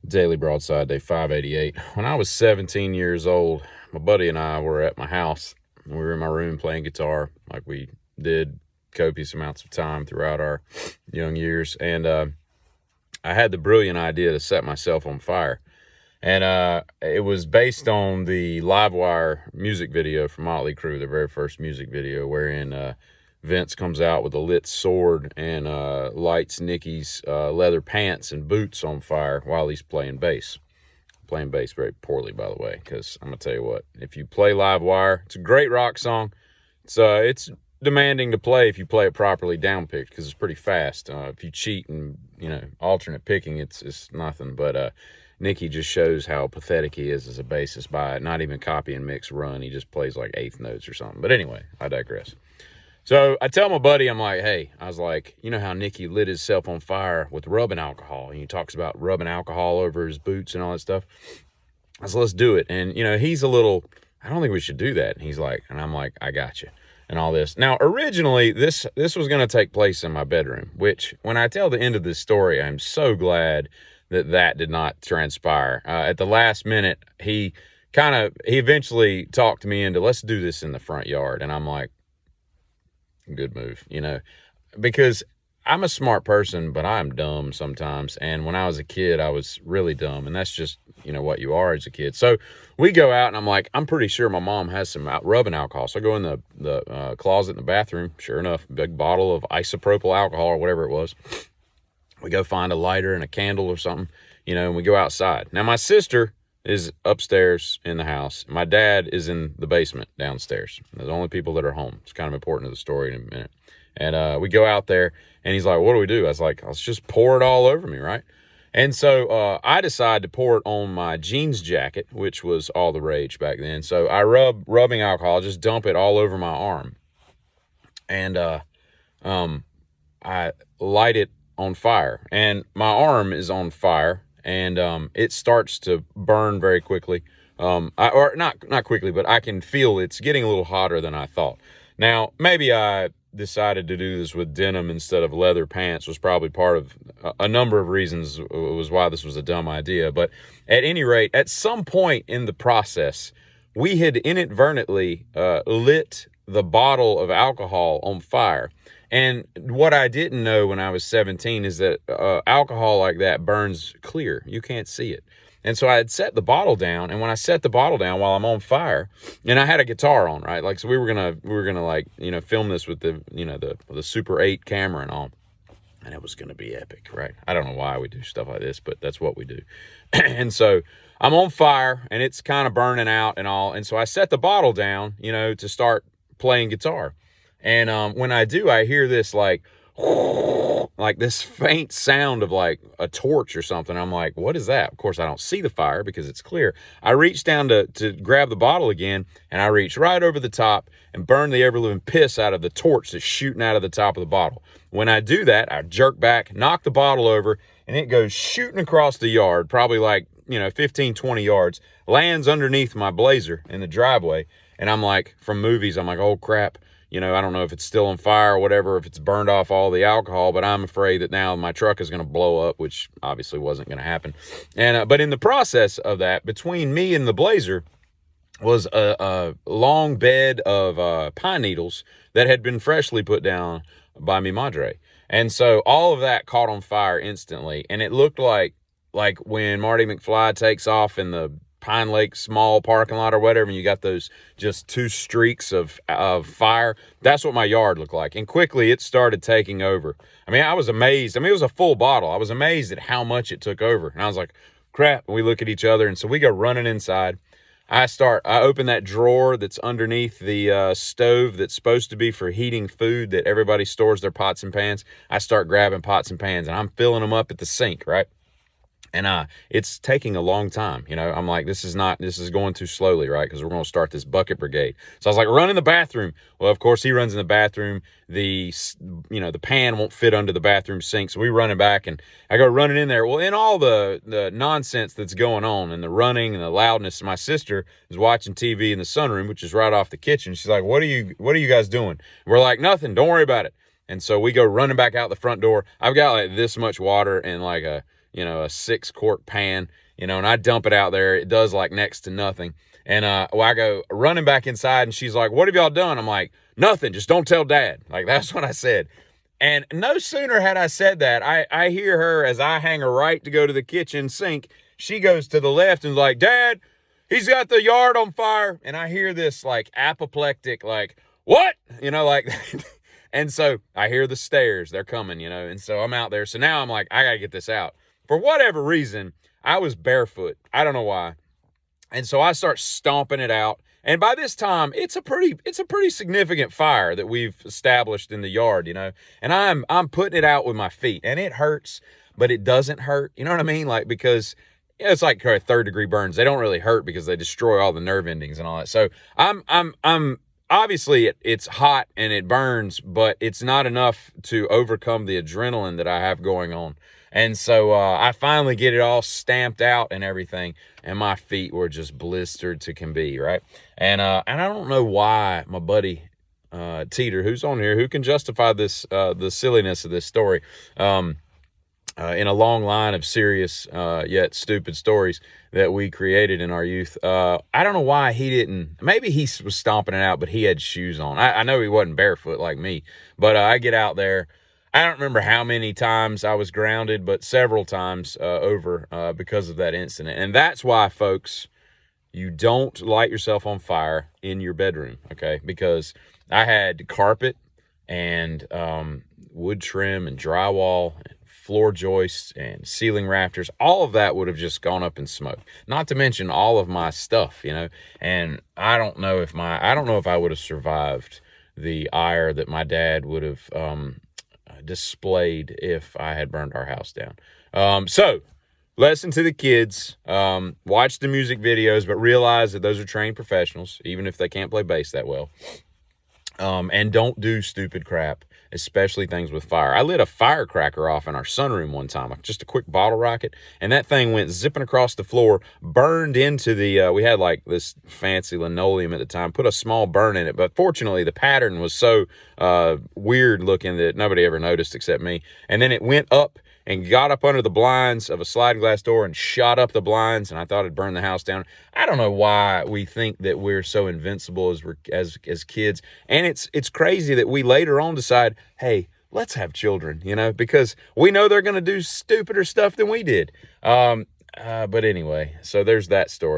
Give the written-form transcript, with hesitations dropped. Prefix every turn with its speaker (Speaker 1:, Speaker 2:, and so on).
Speaker 1: Daily Broadside, day 588. When I was 17 years old, my buddy and I were at my house. We were in my room playing guitar like we did copious amounts of time throughout our young years. And I had the brilliant idea to set myself on fire. And it was based on the Livewire music video from Motley Crue, their very first music video, wherein Vince comes out with a lit sword and lights Nicky's leather pants and boots on fire while he's playing bass. Playing bass very poorly, by the way, because I'm going to tell you what, if you play Livewire, it's a great rock song. It's demanding to play if you play it properly down-picked, because it's pretty fast. If you cheat and, alternate picking, it's nothing. But Nicky just shows how pathetic he is as a bassist by not even copy and mix run. He just plays like eighth notes or something. But anyway, I digress. So I tell my buddy, I'm like, hey, I was like, you know how Nicky lit himself on fire with rubbing alcohol? And he talks about rubbing alcohol over his boots and all that stuff. I said, let's do it. And, he's a little, I don't think we should do that. And he's like, and I'm like, I got you. And all this. Now, originally, this was going to take place in my bedroom, which when I tell the end of this story, I'm so glad that did not transpire. At the last minute, he eventually talked me into, let's do this in the front yard. And I'm like, good move, because I'm a smart person, but I'm dumb sometimes. And when I was a kid, I was really dumb. And that's just, what you are as a kid. So we go out and I'm like, I'm pretty sure my mom has some rubbing alcohol. So I go in the closet in the bathroom. Sure enough, big bottle of isopropyl alcohol or whatever it was. We go find a lighter and a candle or something, and we go outside. Now, my sister is upstairs in the house. My dad is in the basement downstairs. They're the only people that are home. It's kind of important to the story in a minute. And we go out there, and he's like, what do we do? I was like, let's just pour it all over me, right? And so I decided to pour it on my jeans jacket, which was all the rage back then. So I rubbing alcohol, just dump it all over my arm. And I light it on fire. And my arm is on fire. And it starts to burn very quickly. Or not quickly, but I can feel it's getting a little hotter than I thought. Now, maybe I decided to do this with denim instead of leather pants was probably part of a number of reasons was why this was a dumb idea. But at any rate, at some point in the process, we had inadvertently lit the bottle of alcohol on fire. And what I didn't know when I was 17 is that alcohol like that burns clear. You can't see it. And so I had set the bottle down, and when I set the bottle down while I'm on fire, and I had a guitar on, right? Like, so we were gonna like, film this with the, the Super 8 camera and all. And it was gonna be epic, right? I don't know why we do stuff like this, but that's what we do. And so I'm on fire, and it's kind of burning out and all. And so I set the bottle down, to start playing guitar. And when I do, I hear this like this faint sound of like a torch or something. I'm like, what is that? Of course, I don't see the fire because it's clear. I reach down to grab the bottle again, and I reach right over the top and burn the ever-living piss out of the torch that's shooting out of the top of the bottle. When I do that, I jerk back, knock the bottle over, and it goes shooting across the yard, probably like, 15, 20 yards, lands underneath my Blazer in the driveway. And I'm like, from movies, I'm like, oh, crap. I don't know if it's still on fire or whatever, if it's burned off all the alcohol, but I'm afraid that now my truck is going to blow up, which obviously wasn't going to happen. And but in the process of that, between me and the Blazer was a long bed of pine needles that had been freshly put down by mi madre. And so all of that caught on fire instantly. And it looked like when Marty McFly takes off in the Pine Lake small parking lot or whatever, and you got those just two streaks of fire. That's what my yard looked like. And quickly it started taking over. I mean, I was amazed. I mean, it was a full bottle. I was amazed at how much it took over. And I was like, crap. And we look at each other. And so we go running inside. I open that drawer that's underneath the stove that's supposed to be for heating food that everybody stores their pots and pans. I start grabbing pots and pans, and I'm filling them up at the sink, right? And it's taking a long time. I'm like, this is going too slowly, right? Because we're going to start this bucket brigade. So I was like, run in the bathroom. Well, of course, he runs in the bathroom. The pan won't fit under the bathroom sink. So we run it back, and I go running in there. Well, in all the nonsense that's going on and the running and the loudness, my sister is watching TV in the sunroom, which is right off the kitchen. She's like, what are you guys doing? We're like, nothing. Don't worry about it. And so we go running back out the front door. I've got like this much water and like a a 6-quart pan, and I dump it out there. It does like next to nothing. And I go running back inside, and she's like, "What have y'all done?" I'm like, "Nothing. Just don't tell Dad." Like, that's what I said. And no sooner had I said that, I hear her as I hang a right to go to the kitchen sink. She goes to the left and is like, "Dad, he's got the yard on fire." And I hear this like apoplectic, like, "What?" Like, and so I hear the stairs. They're coming, and so I'm out there. So now I'm like, I got to get this out. For whatever reason, I was barefoot. I don't know why. And so I start stomping it out. And by this time, it's a pretty significant fire that we've established in the yard, And I'm putting it out with my feet, and it hurts, but it doesn't hurt. You know what I mean? Like, because it's like 3rd-degree burns. They don't really hurt because they destroy all the nerve endings and all that. So I'm obviously it's hot and it burns, but it's not enough to overcome the adrenaline that I have going on. And so I finally get it all stamped out and everything, and my feet were just blistered to can be, right? And I don't know why my buddy Teeter, who's on here, who can justify this the silliness of this story, in a long line of serious yet stupid stories that we created in our youth. I don't know why he didn't. Maybe he was stomping it out, but he had shoes on. I know he wasn't barefoot like me, but I get out there. I don't remember how many times I was grounded, but several times over because of that incident. And that's why, folks, you don't light yourself on fire in your bedroom, okay? Because I had carpet and wood trim and drywall and floor joists and ceiling rafters. All of that would have just gone up in smoke. Not to mention all of my stuff, And I don't know if I would have survived the ire that my dad would have displayed if I had burned our house down. So lesson to the kids, watch the music videos, but realize that those are trained professionals, even if they can't play bass that well. And don't do stupid crap, especially things with fire. I lit a firecracker off in our sunroom one time, just a quick bottle rocket, and that thing went zipping across the floor, burned into the, we had like this fancy linoleum at the time, put a small burn in it, but fortunately the pattern was so weird looking that nobody ever noticed except me. And then it went up and got up under the blinds of a sliding glass door and shot up the blinds, and I thought it'd burn the house down. I don't know why we think that we're so invincible as kids. And it's crazy that we later on decide, hey, let's have children, because we know they're going to do stupider stuff than we did. But anyway, so there's that story.